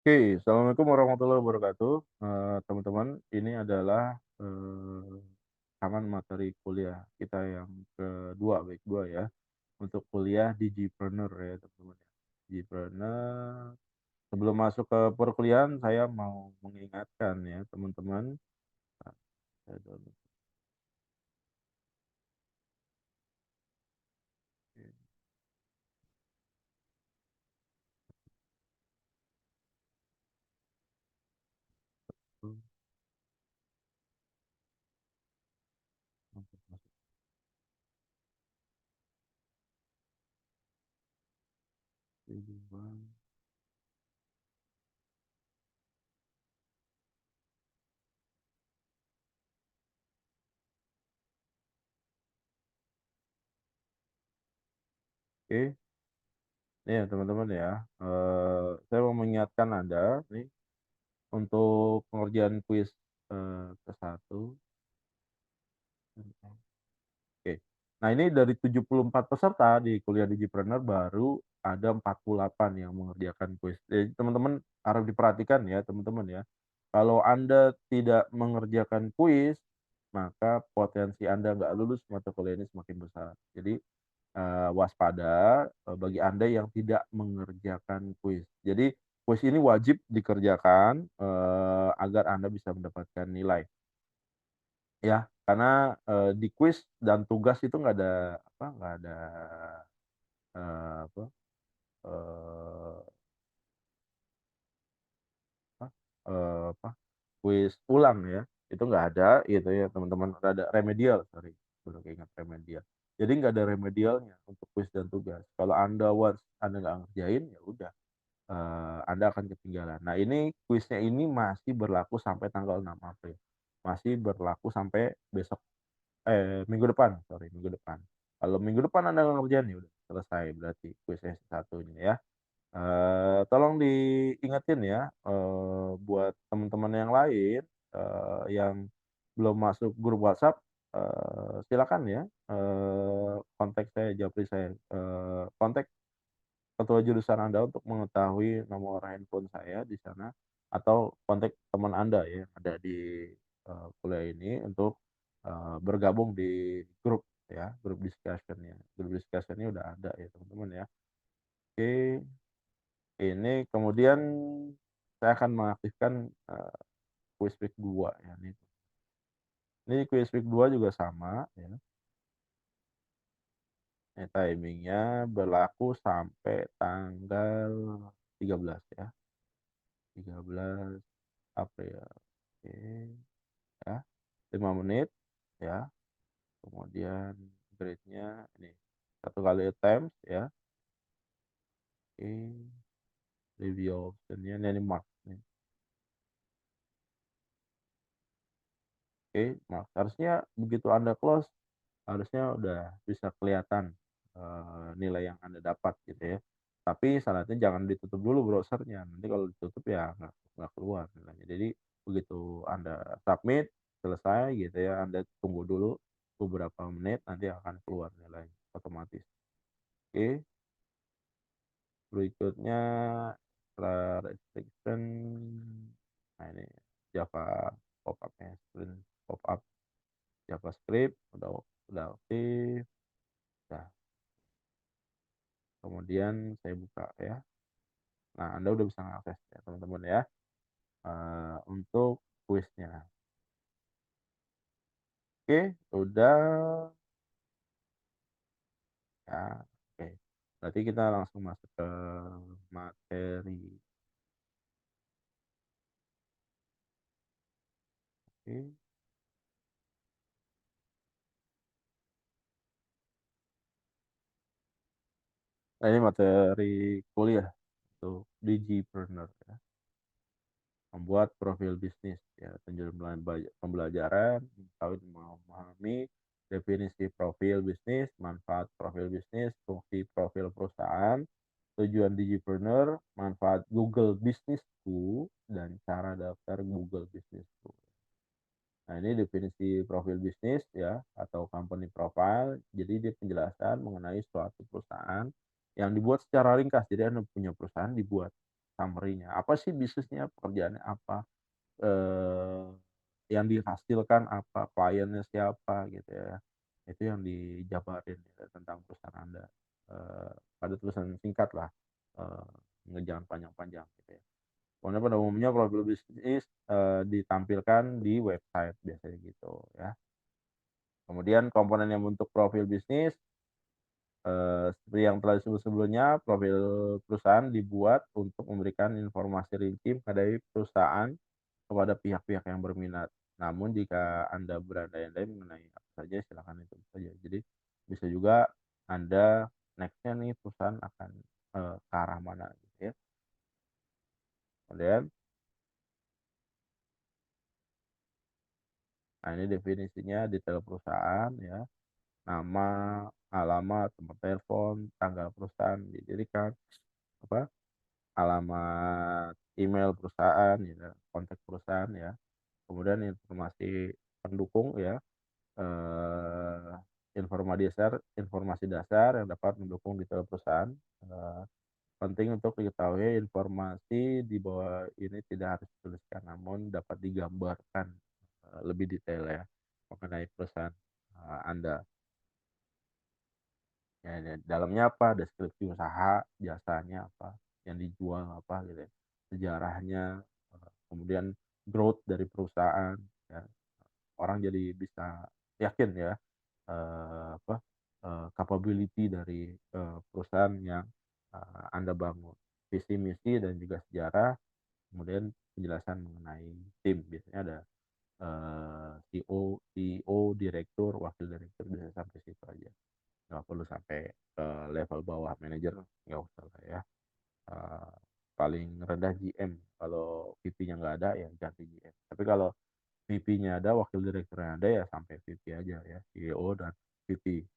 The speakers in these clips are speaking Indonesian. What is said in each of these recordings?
Oke, assalamualaikum warahmatullahi wabarakatuh. Teman-teman, ini adalah rekaman materi kuliah kita yang kedua, week 2 ya, untuk kuliah Digipreneur ya teman-teman ya. Digipreneur, sebelum masuk ke perkuliahan saya mau mengingatkan ya teman-teman, ah, saya download dulu untuk masuk kedua. Oke, nih ya teman-teman ya, saya mau mengingatkan Anda nih untuk pengerjaan kuis, ke-1. Oke. Nah, ini dari 74 peserta di kuliah Digipreneur baru ada 48 yang mengerjakan kuis. Jadi teman-teman harus diperhatikan ya, teman-teman ya. Kalau Anda tidak mengerjakan kuis, maka potensi Anda nggak lulus mata kuliah ini semakin besar. Jadi, waspada, bagi Anda yang tidak mengerjakan kuis. Jadi, kuis ini wajib dikerjakan, agar Anda bisa mendapatkan nilai. Ya, karena, di kuis dan tugas itu nggak ada apa, nggak ada, apa, eee, apa, apa, kuis ulang ya, itu nggak ada gitu ya teman-teman, nggak ada remedial, sorry, baru keinget remedial. Jadi nggak ada remedialnya untuk kuis dan tugas. Kalau Anda once Anda nggak ngerjain, ya udah, Anda akan ketinggalan. Nah, ini kuisnya ini masih berlaku sampai tanggal 6 April, masih berlaku sampai besok. Minggu depan, sorry, minggu depan. Kalau minggu depan Anda nggak ngerjain, ya udah selesai berarti kuis sesi satunya ya. Tolong diingetin ya, buat teman-teman yang lain, yang belum masuk grup WhatsApp, silakan ya, kontak saya, japri saya, kontak ketua jurusan Anda untuk mengetahui nomor handphone saya di sana, atau kontak teman Anda ya yang ada di, kuliah ini untuk, bergabung di grup ya, grup discussion-nya. Grup discussion-nya udah ada ya teman-teman ya. Oke, ini kemudian saya akan mengaktifkan, quiz week 2 ya nih. Ini quiz week 2 juga sama ya, ini timing-nya berlaku sampai tanggal 13 ya, 13 April. Oke, ya, 5 menit ya, kemudian grade-nya ini 1 kali attempts ya, oke, review option-nya ini mark nih, oke, mark. Harusnya begitu Anda close, harusnya udah bisa kelihatan, nilai yang Anda dapat gitu ya. Tapi syaratnya jangan ditutup dulu browser-nya, nanti kalau ditutup ya nggak keluar nilainya. Jadi begitu Anda submit, selesai gitu ya, Anda tunggu dulu beberapa menit, nanti akan keluar nilai otomatis. Oke, berikutnya setelah restriction, nah ini Java pop-up-nya, screen pop-up JavaScript udah aktif. Nah, kemudian saya buka ya. Nah, Anda udah bisa mengakses ya teman-teman ya, untuk kuisnya. Oke, udah ya, oke. Berarti kita langsung masuk ke materi. Oke. Nah, ini materi kuliah untuk Digipreneur ya. Membuat profil bisnis ya, penjelasan pembelajaran, mengetahui memahami definisi profil bisnis, manfaat profil bisnis, fungsi profil perusahaan, tujuan Digipreneur, manfaat Google Business School, dan cara daftar Google Business School. Nah, ini definisi profil bisnis ya, atau company profile. Jadi dia penjelasan mengenai suatu perusahaan yang dibuat secara ringkas. Jadi Anda punya perusahaan dibuat summary-nya. Apa sih bisnisnya, pekerjaannya apa, eee, yang dihasilkan apa, kliennya siapa gitu ya. Itu yang dijabarin gitu tentang perusahaan Anda, pada tulisan singkat lah, eee, jangan panjang-panjang gitu ya. Pokoknya pada umumnya profil bisnis, ditampilkan di website biasanya gitu ya. Kemudian komponen yang bentuk profil bisnis, seperti yang telah disebut sebelumnya, profil perusahaan dibuat untuk memberikan informasi rinci mengenai perusahaan kepada pihak-pihak yang berminat. Namun jika Anda berandai-andai mengenai apa saja, silakan itu saja. Jadi bisa juga Anda next-nya nih perusahaan akan, ke arah mana gitu ya. Kemudian, nah ini definisinya detail perusahaan ya, nama, alamat, nomor telepon, tanggal perusahaan didirikan, apa, alamat email perusahaan ya, kontak perusahaan ya. Kemudian informasi pendukung ya, eee, informasi dasar yang dapat mendukung detail perusahaan. eee, Penting untuk diketahui informasi di bawah ini tidak harus dituliskan, namun dapat digambarkan, lebih detail ya, mengenai perusahaan, Anda. Ya, dalamnya apa, deskripsi usaha, jasanya apa, yang dijual apa gitu ya, sejarahnya, kemudian growth dari perusahaan ya, orang jadi bisa yakin ya, apa, capability dari, perusahaan yang, Anda bangun. Visi misi dan juga sejarah, kemudian penjelasan mengenai tim, biasanya ada, CEO, direktur, wakil direktur, bisa sampai situ aja. Nggak perlu sampai ke level bawah manajer, nggak usah lah ya. Eee, Paling rendah GM, kalau VP-nya nggak ada ya ganti GM. Tapi kalau VP-nya ada, wakil direkturnya ada, ya sampai VP aja ya, CEO dan VP.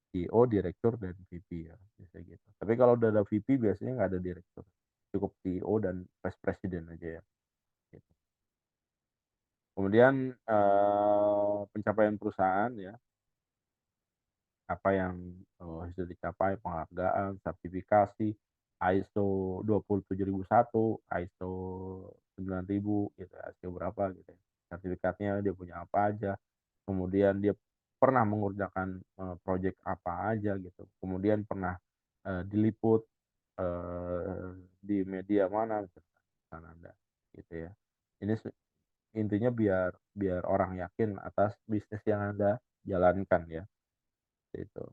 CEO, direktur, dan VP ya, biasanya gitu. Tapi kalau udah ada VP biasanya nggak ada direktur, cukup CEO dan vice president aja ya, gitu. Kemudian, pencapaian perusahaan ya, apa yang, sudah dicapai, penghargaan, sertifikasi, ISO 27001, ISO 9000 gitu ya, ISO berapa gitu ya, sertifikatnya dia punya apa aja, kemudian dia pernah mengerjakan, project apa aja gitu, kemudian pernah, diliput, di media mana misalkan perusahaan Anda, gitu ya. Ini intinya biar biar orang yakin atas bisnis yang Anda jalankan ya, itu.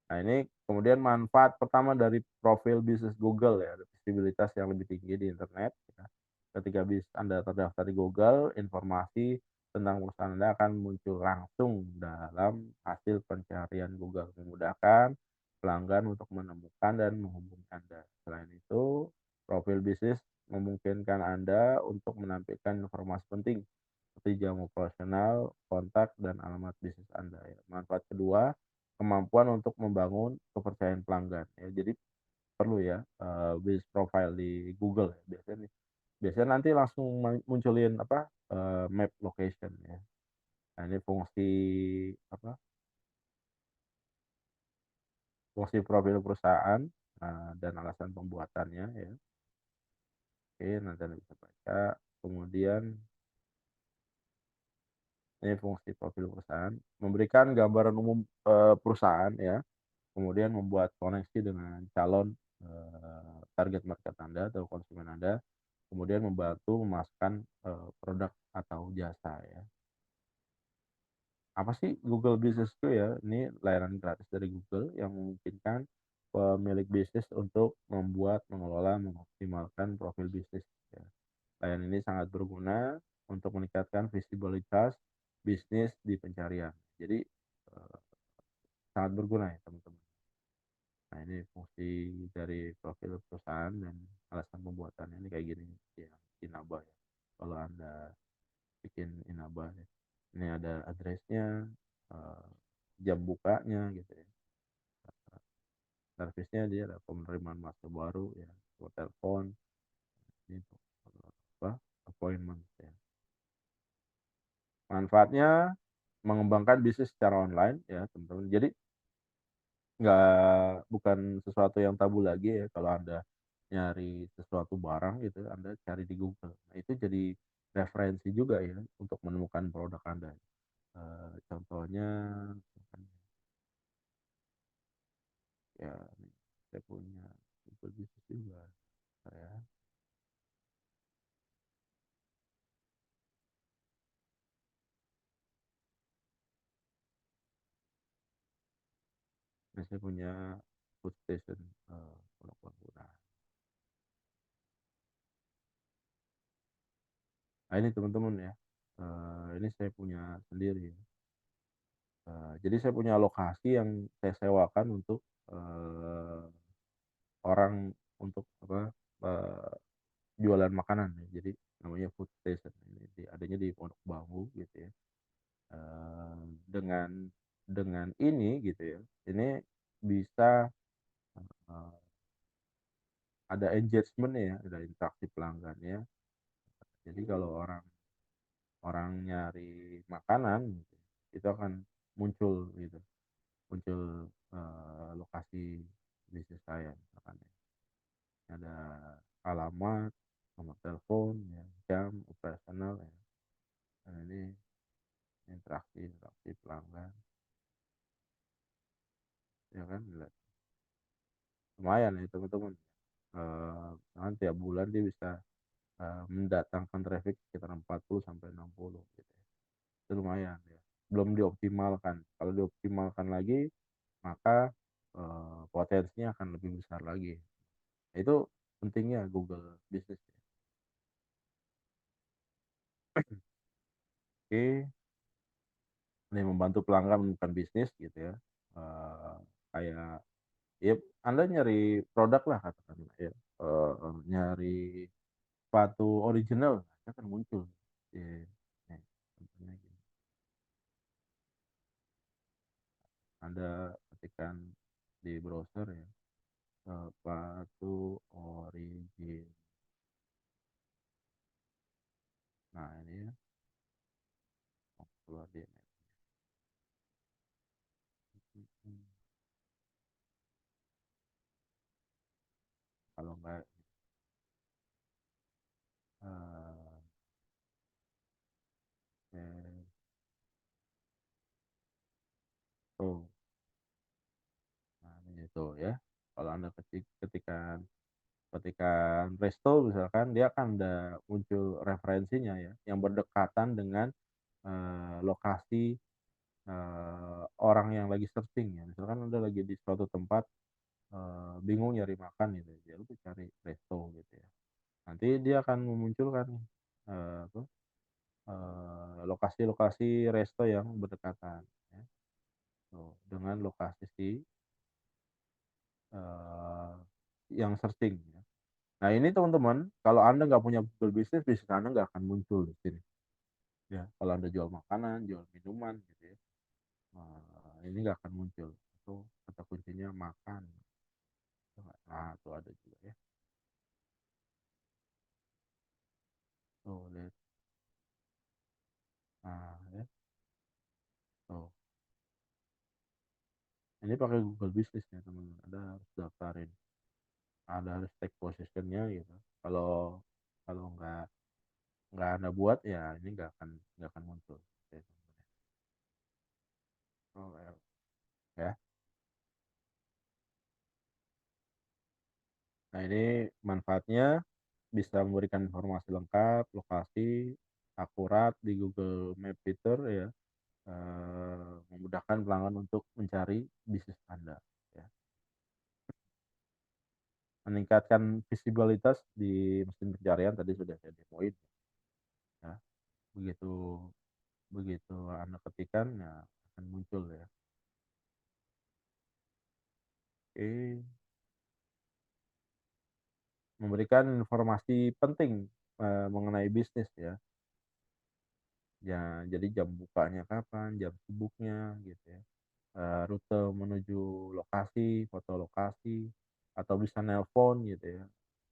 Nah, ini kemudian manfaat pertama dari profil bisnis Google ya, ada visibilitas yang lebih tinggi di internet ya. Ketika Anda terdaftar di Google, informasi tentang perusahaan Anda akan muncul langsung dalam hasil pencarian Google, memudahkan pelanggan untuk menemukan dan menghubungi Anda. Selain itu, profil bisnis memungkinkan Anda untuk menampilkan informasi penting seperti jam operasional, kontak, dan alamat bisnis Anda ya. Manfaat kedua, kemampuan untuk membangun kepercayaan pelanggan ya. Jadi perlu ya, bisnis profile di Google ya biasanya nih. Biasanya nanti langsung munculin apa, map location ya. Nah, ini fungsi apa, fungsi profil perusahaan, dan alasan pembuatannya ya. Oke, nanti Anda bisa baca. Kemudian ini fungsi profil perusahaan, memberikan gambaran umum, perusahaan ya. Kemudian membuat koneksi dengan calon, target market Anda atau konsumen Anda, kemudian membantu memasarkan, produk atau jasa ya. Apa sih Google Business itu ya? Ini layanan gratis dari Google yang memungkinkan pemilik bisnis untuk membuat, mengelola, mengoptimalkan profil bisnis ya. Layanan ini sangat berguna untuk meningkatkan visibilitas bisnis di pencarian. Jadi, sangat berguna ya teman-teman. Nah, ini fungsi dari profil perusahaan dan alasan pembuatannya ini kayak gini ya, Inaba ya. Kalau Anda bikin Inaba ya. Ini ada address-nya, eee, jam bukanya gitu ya. Servisnya dia ada penerimaan mahasiswa baru ya, nomor telepon, itu, apa, appointment ya. Manfaatnya mengembangkan bisnis secara online ya teman-teman. Jadi bukan sesuatu yang tabu lagi ya kalau Anda nyari sesuatu barang gitu, Anda cari di Google. Nah, itu jadi referensi juga ya untuk menemukan produk Anda. Contohnya misalkan ya nih, saya punya Google Business juga. Saya saya punya food station, Pondok Bambu. Nah, ini teman-teman ya, ini saya punya sendiri ya. Jadi saya punya lokasi yang saya sewakan untuk, orang untuk apa, jualan makanan ya. Jadi namanya food station ini adanya di Pondok Bambu gitu ya. Dengan ini gitu ya, ini bisa, eee, ada engagement ya, ada interaksi pelanggannya. Jadi kalau orang orang nyari makanan gitu, itu akan muncul gitu, muncul, lokasi bisnis saya misalkan ya. Ada alamat, nomor telepon, ya, jam operasional ya. Nah, ini interaksi pelanggan, ya kan, lumayan ya teman-teman. Misalkan tiap bulan dia bisa, mendatangkan traffic sekitar 40 sampai 60 gitu ya. Itu lumayan ya. Belum dioptimalkan. Kalau dioptimalkan lagi, maka, potensinya akan lebih besar lagi. Nah, itu pentingnya Google Business ya. Oke, ini membantu pelanggan menemukan bisnis gitu ya. Eee, Kayak ya Anda nyari produk lah katakanlah ya, nyari sepatu original, nah, akan muncul. Iya, nih contohnya gini, Anda ketikkan di browser ya, sepatu origin. Nah ini ya, oh keluar dia nih. Mhm. Kalau enggak, eee, tuh, nah ini tuh ya, kalau Anda ketikan ketikan resto misalkan, dia akan ada muncul referensinya ya, yang berdekatan dengan, lokasi, orang yang lagi searching ya. Misalkan Anda lagi di suatu tempat, bingung nyari makan gitu, ya udah cari resto gitu ya. Nanti dia akan memunculkan, apa, lokasi-lokasi resto yang berdekatan ya, tuh, dengan lokasi si, eee, yang searching ya. Nah ini teman-teman, kalau Anda nggak punya Google Business, bisnis Anda nggak akan muncul di sini, ya. Kalau Anda jual makanan, jual minuman gitu ya, ini nggak akan muncul. Itu kata kuncinya makan. Nah, tuh ada juga ya. Tuh lihat. Nah, ya. Tuh. Ini pakai Google Business ya teman-teman. Anda harus daftarin. Anda harus take positionnya gitu. Kalau kalau nggak Anda buat ya ini nggak akan muncul. Oke, teman-teman. Oh, ya. Nah ini manfaatnya bisa memberikan informasi lengkap, lokasi akurat di Google Map Fitur ya, memudahkan pelanggan untuk mencari bisnis Anda ya. Meningkatkan visibilitas di mesin pencarian tadi sudah saya demoin ya. Begitu begitu Anda ketikkan ya akan muncul ya. Oke, memberikan informasi penting, mengenai bisnis ya. Ya, jadi jam bukanya kapan, jam sibuknya gitu ya. Rute menuju lokasi, foto lokasi, atau bisa nelpon gitu ya.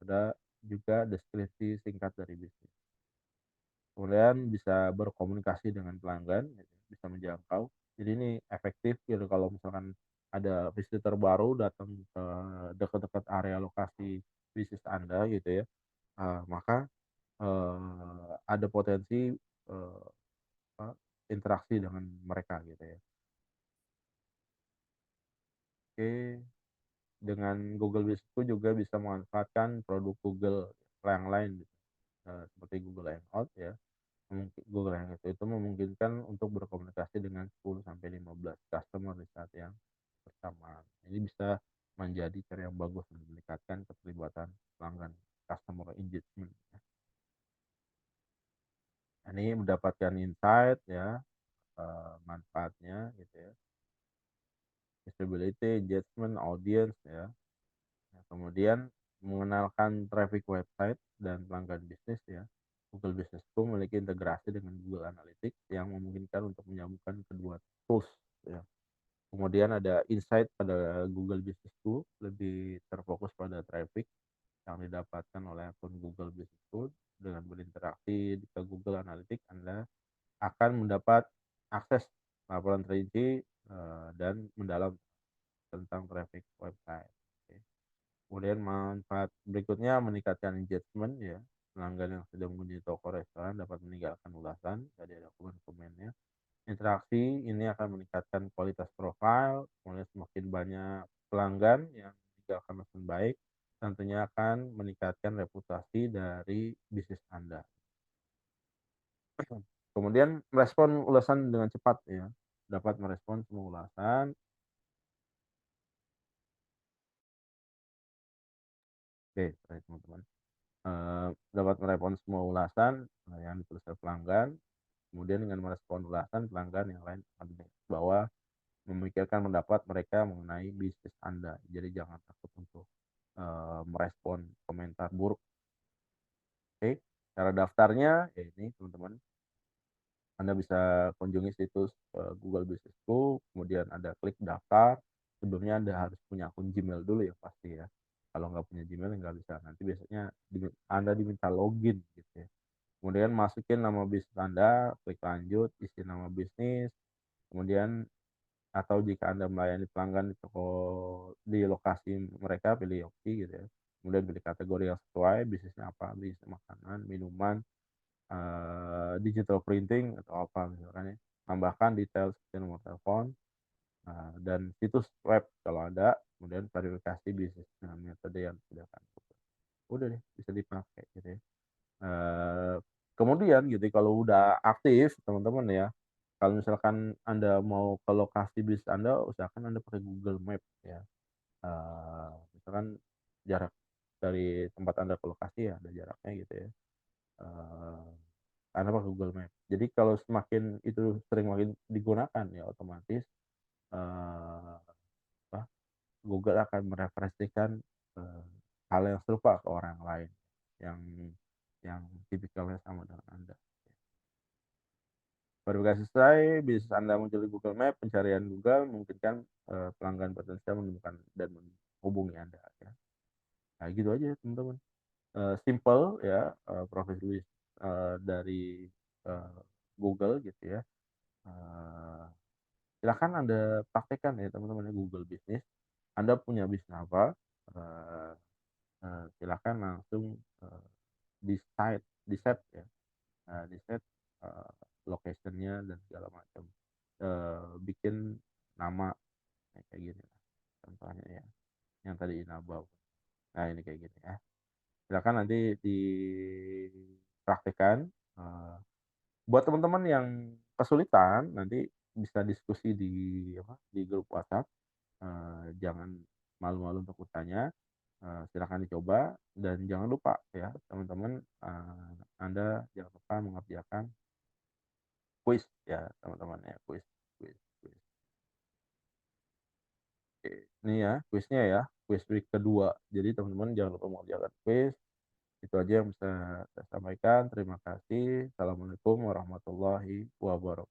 Ada juga deskripsi singkat dari bisnis. Kemudian bisa berkomunikasi dengan pelanggan, gitu, bisa menjangkau. Jadi ini efektif gitu kalau misalkan ada visitor baru datang ke dekat-dekat area lokasi bisnis Anda gitu ya, maka, ada potensi, apa, interaksi dengan mereka gitu ya. Oke, dengan Google Business juga bisa memanfaatkan produk Google yang lain gitu, seperti Google Hangout ya. Google Hangout itu memungkinkan untuk berkomunikasi dengan 10 sampai 15 customer di saat yang bersamaan. Ini bisa menjadi cara yang bagus untuk meningkatkan keterlibatan pelanggan, customer engagement ya. Ini mendapatkan insight ya, manfaatnya gitu ya, visibility, engagement, audience ya. Nah, kemudian mengenalkan traffic website dan pelanggan bisnis ya. Google Business School memiliki integrasi dengan Google Analytics yang memungkinkan untuk menyambungkan kedua tools ya. Kemudian ada insight pada Google Business School lebih terfokus pada traffic yang didapatkan oleh akun Google Business School. Dengan berinteraksi ke Google Analytics, Anda akan mendapat akses laporan terinci dan mendalam tentang traffic website. Oke. Kemudian manfaat berikutnya meningkatkan engagement ya. Pelanggan yang sudah mengunjungi toko restoran dapat meninggalkan ulasan, jadi ada komen-komennya. Interaksi ini akan meningkatkan kualitas profil, kemudian semakin banyak pelanggan yang meninggalkan pesan baik, tentunya akan meningkatkan reputasi dari bisnis Anda. Kemudian merespon ulasan dengan cepat ya, dapat merespon semua ulasan. Oke, baik teman-teman. Dapat merespon semua ulasan yang ditulis oleh pelanggan, kemudian dengan merespon ulasan pelanggan yang lain bahwa memikirkan pendapat mereka mengenai bisnis Anda. Jadi jangan takut untuk, merespon komentar buruk, oke. Cara daftarnya ya ini teman-teman, Anda bisa kunjungi situs, Google Business School, kemudian Anda klik daftar. Sebelumnya Anda harus punya akun Gmail dulu ya pasti ya. Kalau nggak punya Gmail nggak bisa, nanti biasanya Anda diminta login gitu ya. Kemudian masukin nama bisnis Anda, klik lanjut, isi nama bisnis, kemudian atau jika Anda melayani pelanggan di toko di lokasi mereka, pilih opsi gitu ya. Kemudian pilih kategori yang sesuai, bisnisnya apa, bisnis makanan, minuman, digital printing atau apa misalkan ya. Tambahkan detail seperti nomor telepon, dan situs web kalau ada, kemudian verifikasi bisnis dengan metode yang disediakan. Udah deh, bisa dipakai gitu ya. Eee, Kemudian gitu kalau udah aktif teman-teman ya, kalau misalkan Anda mau ke lokasi bisnis Anda, usahakan Anda pakai Google Maps ya. Misalkan jarak dari tempat Anda ke lokasi ya ada jaraknya gitu ya, eee, Anda pakai Google Maps. Jadi kalau semakin itu sering makin digunakan ya otomatis, eee, apa, Google akan mereferensikan, eee, hal yang serupa ke orang lain yang yang tipikalnya sama dengan Anda. Verifikasi selesai, bisnis Anda muncul di Google Maps, pencarian Google memungkinkan, pelanggan potensial menemukan dan menghubungi Anda ya. Nah gitu aja teman-teman, simpel ya, profil dari, eee, Google gitu ya, eee, silakan Anda praktekkan ya teman-teman ya Google Business. Anda punya bisnis apa, eee silakan langsung, di-set ya, di-set, location-nya dan segala macam. Bikin nama kayak gini lah, contohnya ya, yang tadi Inabau. Nah, ini kayak gini ya. Silakan nanti dipraktikkan, buat teman-teman yang kesulitan nanti bisa diskusi di apa, di grup WhatsApp, jangan malu-malu untuk bertanya, silakan dicoba dan jangan lupa ya teman-teman, Anda jangan lupa mengerjakan kuis ya teman-teman ya, kuis kuis kuis. Oke, ini ya kuisnya ya, kuis week kedua. Jadi teman-teman jangan lupa mengerjakan kuis. Itu aja yang bisa saya sampaikan. Terima kasih. Assalamualaikum warahmatullahi wabarakatuh.